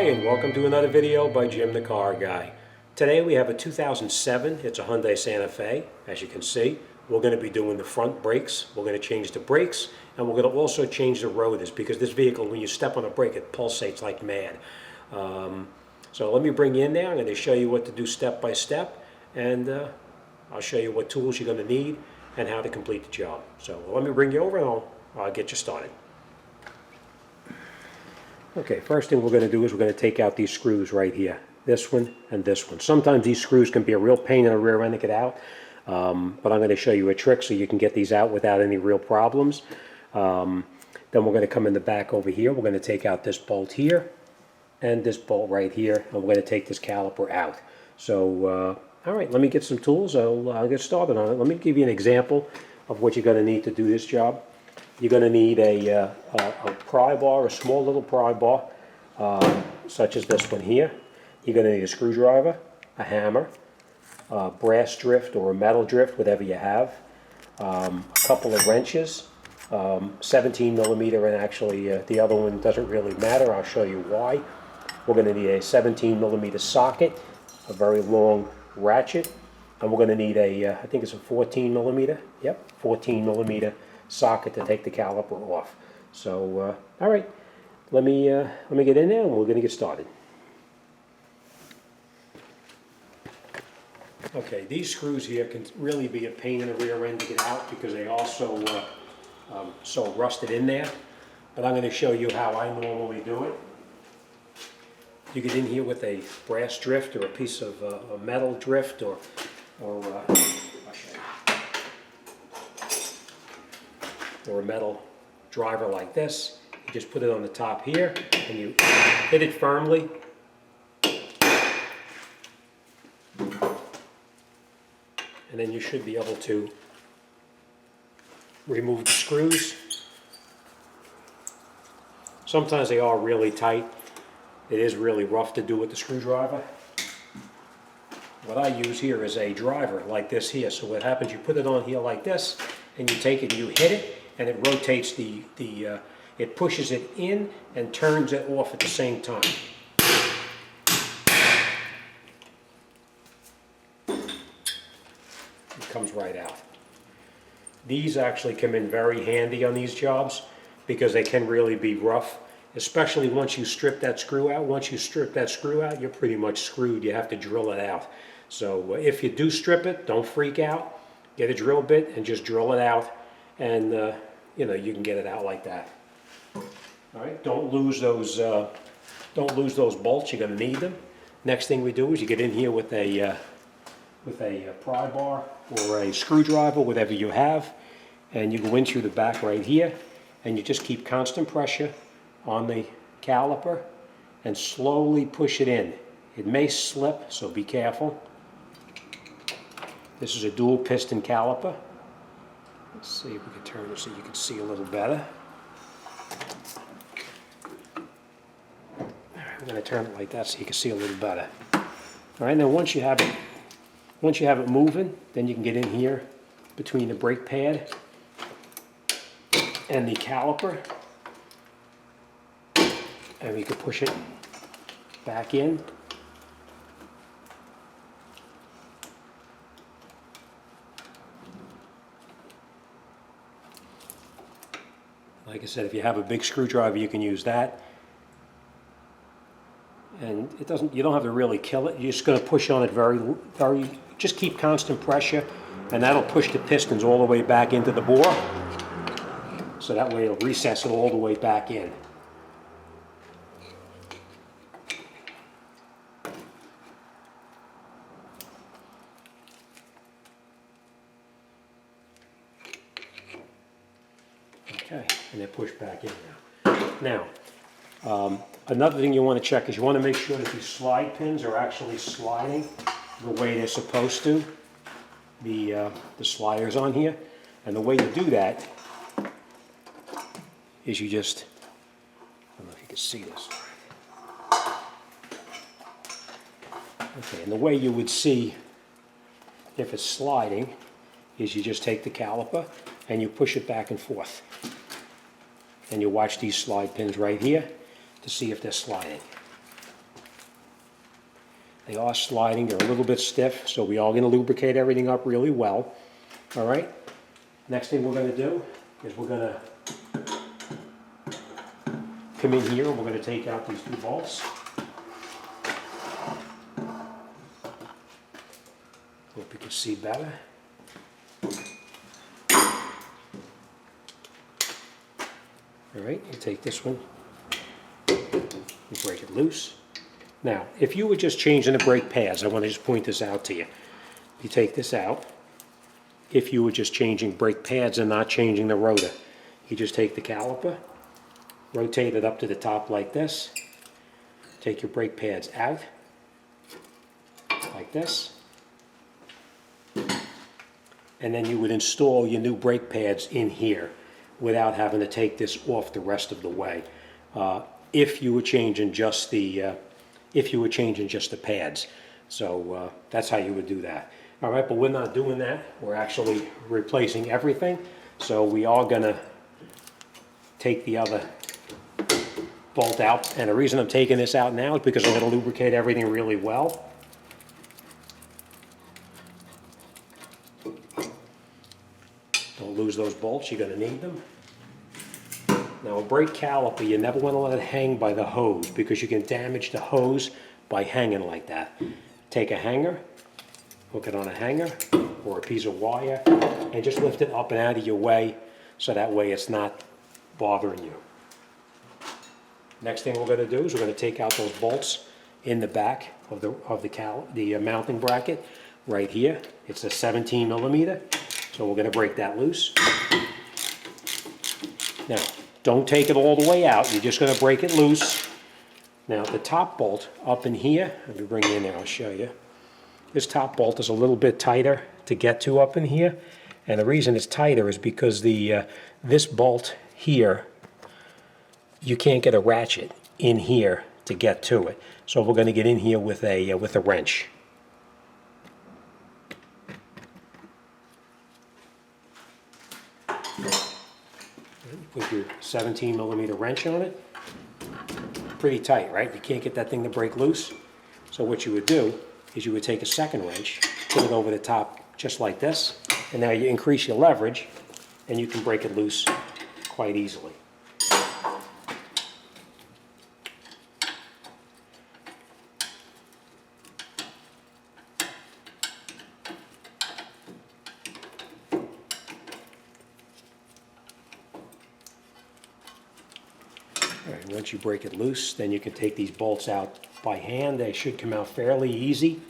Hi, and welcome to another video by Jim the Car Guy. Today we have a 2007, it's a Hyundai Santa Fe. As you can see, we're going to be doing the front brakes, we're going to change the brakes, and we're going to also change the rotors because this vehicle, when you step on a brake, it pulsates like mad. So let me bring you in there. I'm going to show you what to do step by step, and I'll show you what tools you're going to need and how to complete the job. So let me bring you over and I'll get you started. Okay, first thing we're going to do is we're going to take out these screws right here. This one and this one. Sometimes these screws can be a real pain in the rear end to get out, but I'm going to show you a trick so you can get these out without any real problems. Then we're going to come in the back over here. We're going to take out this bolt here and this bolt right here, and we're going to take this caliper out. So, all right, let me get some tools. I'll get started on it. Let me give you an example of what you're going to need to do this job. You're going to need a pry bar, a small little pry bar, such as this one here. You're going to need a screwdriver, a hammer, a brass drift or a metal drift, whatever you have, a couple of wrenches, 17 millimeter, and actually the other one doesn't really matter. I'll show you why. We're going to need a 17 millimeter socket, a very long ratchet, and we're going to need a, I think it's a 14 millimeter, yep, 14 millimeter socket to take the caliper off. So, all right, let me get in there and we're going to get started. Okay, these screws here can really be a pain in the rear end to get out because they also so rusted in there. But I'm going to show you how I normally do it. You get in here with a brass drift or a piece of a metal drift or I'll show you. Or a metal driver like this. You just put it on the top here and you hit it firmly. And then you should be able to remove the screws. Sometimes they are really tight. It is really rough to do with the screwdriver. What I use here is a driver like this here. So what happens, you put it on here like this and you take it and you hit it, and it rotates it pushes it in and turns it off at the same time. It comes right out. These actually come in very handy on these jobs because they can really be rough, especially once you strip that screw out. Once you strip that screw out, you're pretty much screwed. You have to drill it out. So if you do strip it, don't freak out. Get a drill bit and just drill it out, and you know, you can get it out like that. All right, don't lose those bolts. You're going to need them. Next thing we do is you get in here with a pry bar or a screwdriver, whatever you have, and you go in through the back right here, and you just keep constant pressure on the caliper and slowly push it in. It may slip, so be careful. This is a dual piston caliper. Let's see if we can turn it so you can see a little better. I'm going to turn it like that so you can see a little better. All right, now once you have it moving, then you can get in here between the brake pad and the caliper, and we can push it back in. Like I said, if you have a big screwdriver, you can use that. And you don't have to really kill it. You're just going to push on it just keep constant pressure, and that'll push the pistons all the way back into the bore. So that way it'll recess it all the way back in. Okay, and they're pushed back in now. Now, another thing you want to check is you want to make sure that these slide pins are actually sliding the way they're supposed to, the sliders on here. And the way you do that is you just, I don't know if you can see this. Okay, and the way you would see if it's sliding is you just take the caliper and you push it back and forth. And you watch these slide pins right here to see if they're sliding. They are sliding, they're a little bit stiff, so we are going to lubricate everything up really well. All right, next thing we're going to do is we're going to come in here and we're going to take out these 2 bolts. Hope you can see better. All right, you take this one, you break it loose. Now, if you were just changing the brake pads, I want to just point this out to you. You take this out. If you were just changing brake pads and not changing the rotor, you just take the caliper, rotate it up to the top like this, take your brake pads out, like this, and then you would install your new brake pads in here without having to take this off the rest of the way. If you were changing just the pads. So that's how you would do that. All right, but we're not doing that. We're actually replacing everything. So we are gonna take the other bolt out. And the reason I'm taking this out now is because I'm gonna lubricate everything really well. Don't lose those bolts, you're gonna need them. Now a brake caliper, you never want to let it hang by the hose because you can damage the hose by hanging like that. Take a hanger, hook it on a hanger or a piece of wire, and just lift it up and out of your way so that way it's not bothering you. Next thing we're going to do is we're going to take out those bolts in the back of the mounting bracket right here. It's a 17 millimeter, so we're going to break that loose. Now, don't take it all the way out, you're just going to break it loose. Now the top bolt up in here, let me bring it in there, I'll show you. This top bolt is a little bit tighter to get to up in here. And the reason it's tighter is because this bolt here, you can't get a ratchet in here to get to it. So we're going to get in here with a wrench. Put your 17 millimeter wrench on it. Pretty tight, right? You can't get that thing to break loose. So what you would do is you would take a second wrench, put it over the top just like this, and now you increase your leverage and you can break it loose quite easily. Alright, once you break it loose, then you can take these bolts out by hand. They should come out fairly easy.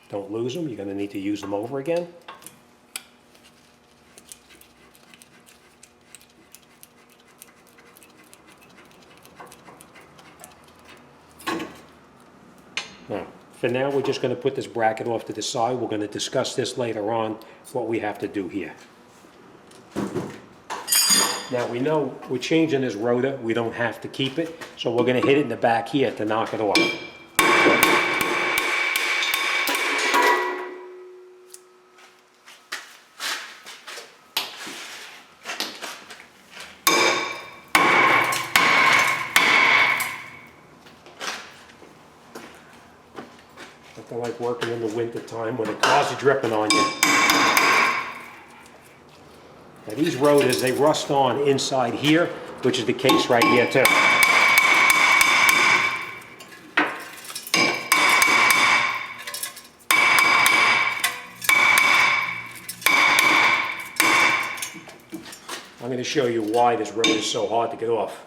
Don't lose them, you're going to need to use them over again. Now, for now, we're just going to put this bracket off to the side. We're going to discuss this later on, what we have to do here. Now, we know we're changing this rotor. We don't have to keep it, so we're going to hit it in the back here to knock it off. Nothing like working in the winter time when the cars are dripping on you. Now these rotors, they rust on inside here, which is the case right here too. I'm going to show you why this rotor is so hard to get off.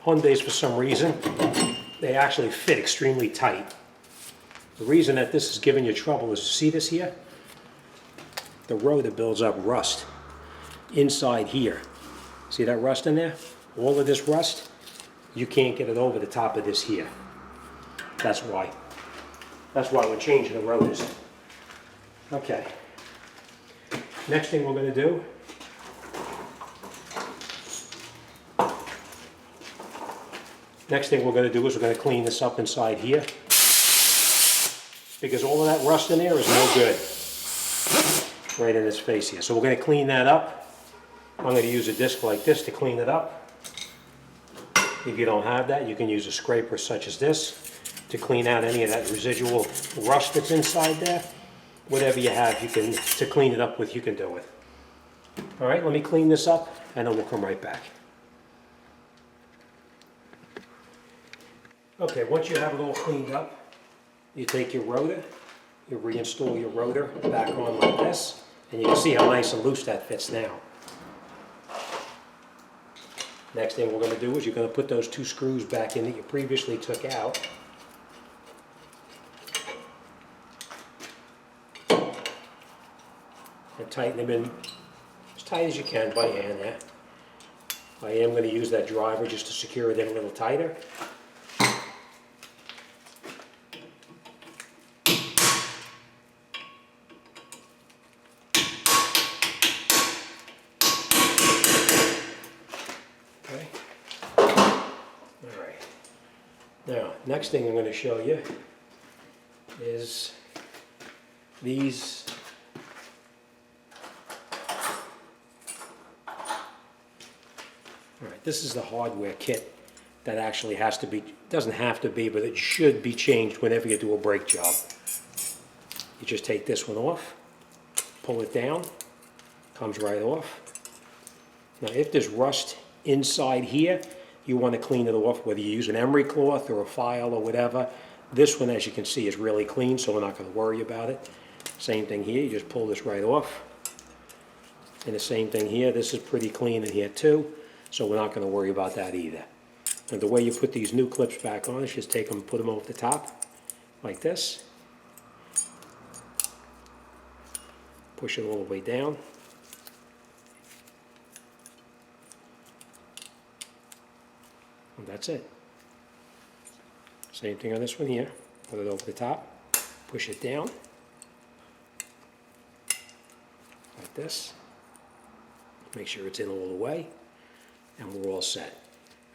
Hyundais, for some reason, they actually fit extremely tight. The reason that this is giving you trouble is, see this here? The rotor builds up rust. inside here. See that rust in there? All of this rust, you can't get it over the top of this here. That's why. That's why we're changing the rotors. Okay. Next thing we're going to do, is we're going to clean this up inside here, because all of that rust in there is no good. Right in this face here. So we're going to clean that up. I'm going to use a disc like this to clean it up. If you don't have that, you can use a scraper such as this to clean out any of that residual rust that's inside there. Whatever you have, to clean it up with, you can do it. All right, let me clean this up, and then we'll come right back. Okay, once you have it all cleaned up, you take your rotor, you reinstall your rotor back on like this, and you can see how nice and loose that fits now. Next thing we're going to do is you're going to put those 2 screws back in that you previously took out. And tighten them in as tight as you can by hand there. I am going to use that driver just to secure it in a little tighter. Okay. All right. Now, next thing I'm going to show you is these this is the hardware kit that actually has to be, doesn't have to be, but it should be changed whenever you do a brake job. You just take this one off, pull it down, comes right off. Now if there's rust inside here, you want to clean it off, whether you use an emery cloth or a file or whatever. This one, as you can see, is really clean, so we're not going to worry about it. Same thing here, you just pull this right off. And the same thing here, this is pretty clean in here too. So we're not going to worry about that either. And the way you put these new clips back on is just take them and put them over the top, like this. Push it all the way down. And that's it. Same thing on this one here. Put it over the top, push it down, like this. Make sure it's in all the way. And we're all set.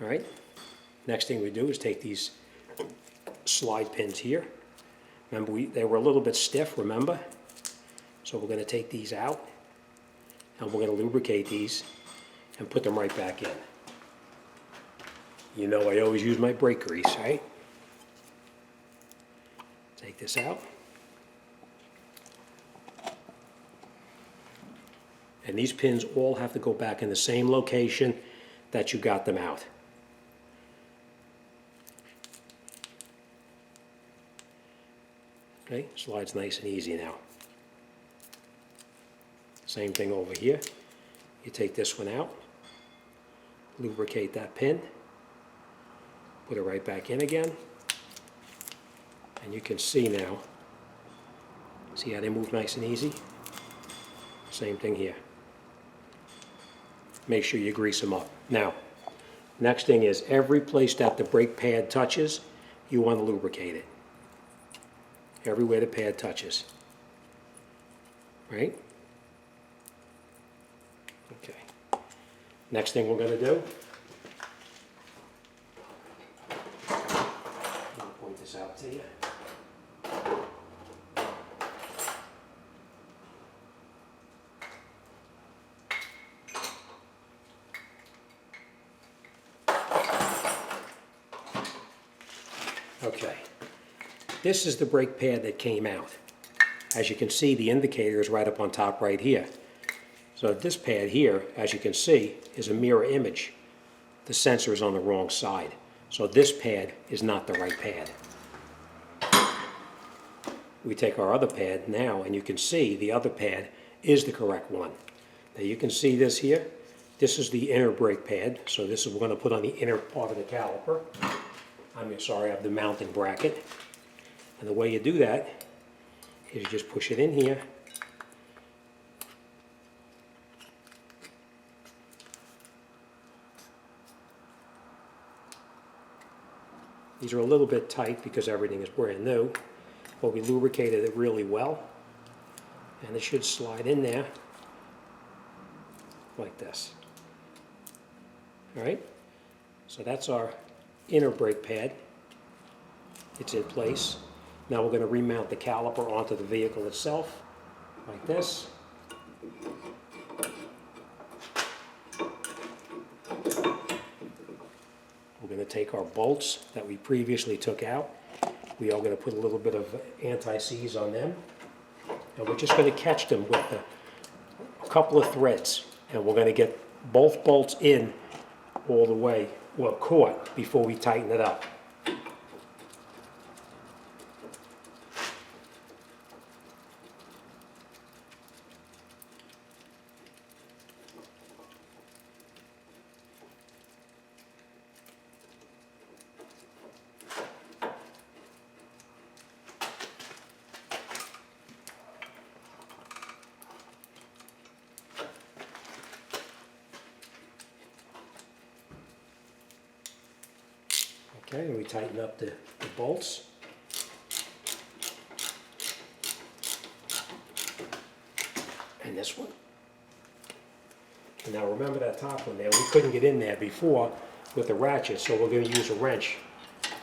All right. Next thing we do is take these slide pins here. Remember, they were a little bit stiff, remember? So we're going to take these out, and we're going to lubricate these and put them right back in. You know I always use my brake grease, right? Take this out. And these pins all have to go back in the same location that you got them out. Okay, slides nice and easy now. Same thing over here. You take this one out, lubricate that pin, put it right back in again, and you can see now, see how they move nice and easy? Same thing here. Make sure you grease them up. Now, next thing is every place that the brake pad touches, you want to lubricate it. Everywhere the pad touches. Right? Okay. Next thing we're going to do, I'll point this out to you. Okay, this is the brake pad that came out. As you can see, the indicator is right up on top right here. So this pad here, as you can see, is a mirror image. The sensor is on the wrong side. So this pad is not the right pad. We take our other pad now, and you can see the other pad is the correct one. Now you can see this here. This is the inner brake pad. So this is what we're going to put on the inner part of the caliper. Of the mounting bracket. And the way you do that is you just push it in here These are a little bit tight because everything is brand new, but we lubricated it really well. And it should slide in there like this. All right, so that's our inner brake pad. It's in place. Now we're going to remount the caliper onto the vehicle itself, like this. We're going to take our bolts that we previously took out. We are going to put a little bit of anti-seize on them. And we're just going to catch them with a couple of threads. And we're going to get both bolts in all the way, well, caught, before we tighten it up. Okay, and we tighten up the bolts. And this one. And now remember that top one there, we couldn't get in there before with the ratchet, so we're going to use a wrench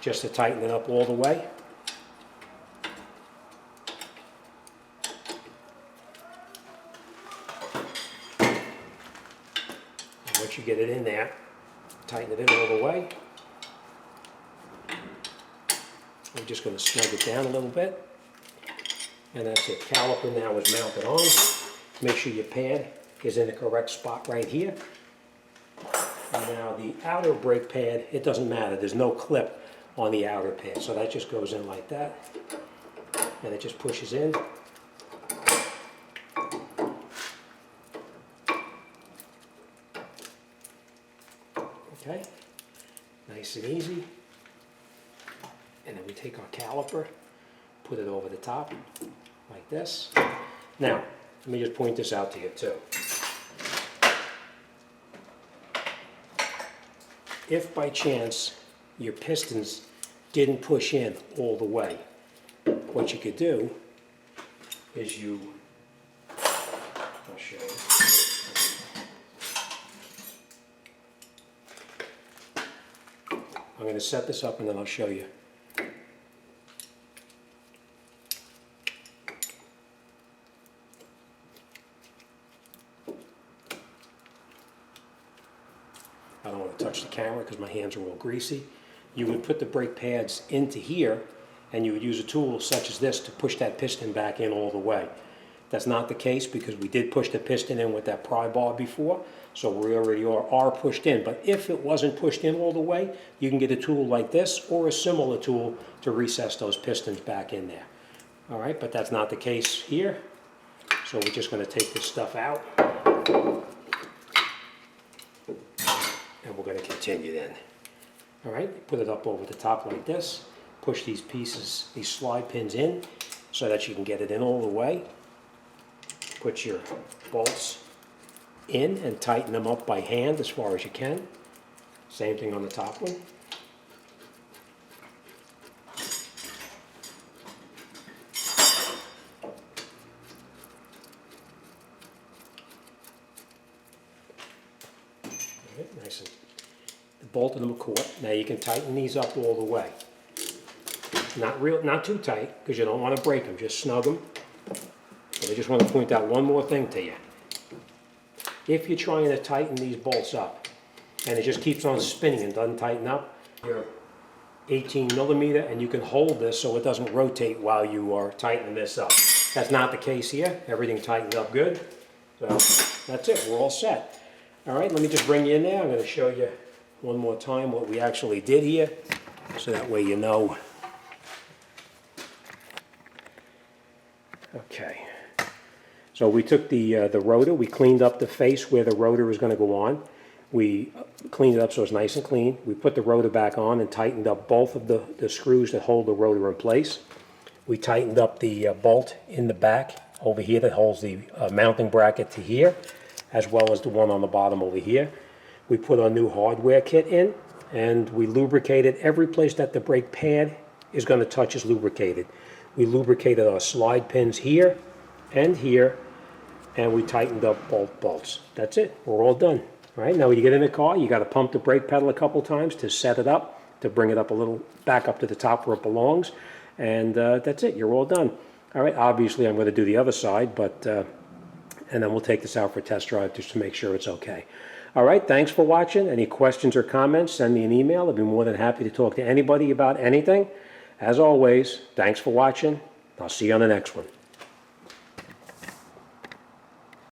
just to tighten it up all the way. And once you get it in there, tighten it in all the way. I'm just going to snug it down a little bit. And that's it. Caliper now is mounted on. Make sure your pad is in the correct spot right here. And now the outer brake pad, it doesn't matter. There's no clip on the outer pad. So that just goes in like that. And it just pushes in. Okay. Nice and easy. And then we take our caliper, put it over the top, like this. Now, let me just point this out to you too. If by chance your pistons didn't push in all the way, what you could do is I'll show you. I'm going to set this up and then I'll show you. I don't want to touch the camera because my hands are all greasy. You would put the brake pads into here and you would use a tool such as this to push that piston back in all the way. That's not the case because we did push the piston in with that pry bar before, so we already are pushed in. But if it wasn't pushed in all the way, you can get a tool like this or a similar tool to recess those pistons back in there. All right, but that's not the case here. So we're just going to take this stuff out. And we're going to continue then. All right, put it up over the top like this. Push these pieces, these slide pins in so that you can get it in all the way. Put your bolts in and tighten them up by hand as far as you can. Same thing on the top one. All right, nice and bolted them caught. Now you can tighten these up all the way. Not too tight because you don't want to break them. Just snug them. But I just want to point out one more thing to you. If you're trying to tighten these bolts up and it just keeps on spinning and doesn't tighten up, you're 18 millimeter and you can hold this so it doesn't rotate while you are tightening this up. That's not the case here. Everything tightened up good. So that's it. We're all set. All right, let me just bring you in there. I'm going to show you one more time what we actually did here so that way you know. Okay. So we took the rotor, we cleaned up the face where the rotor was going to go on. We cleaned it up so it's nice and clean. We put the rotor back on and tightened up both of the screws that hold the rotor in place. We tightened up the bolt in the back over here that holds the mounting bracket to here, as well as the one on the bottom over here. We put our new hardware kit in. and we lubricated every place that the brake pad is going to touch is lubricated. We lubricated our slide pins here and here, and we tightened up both bolts. That's it. We're all done. All right, now when you get in the car, you got to pump the brake pedal a couple times to set it up, to bring it up a little, back up to the top where it belongs, and that's it. You're all done. All right, obviously I'm going to do the other side, but and then we'll take this out for a test drive just to make sure it's okay. All right, thanks for watching. Any questions or comments, send me an email. I'd be more than happy to talk to anybody about anything. As always, thanks for watching. I'll see you on the next one.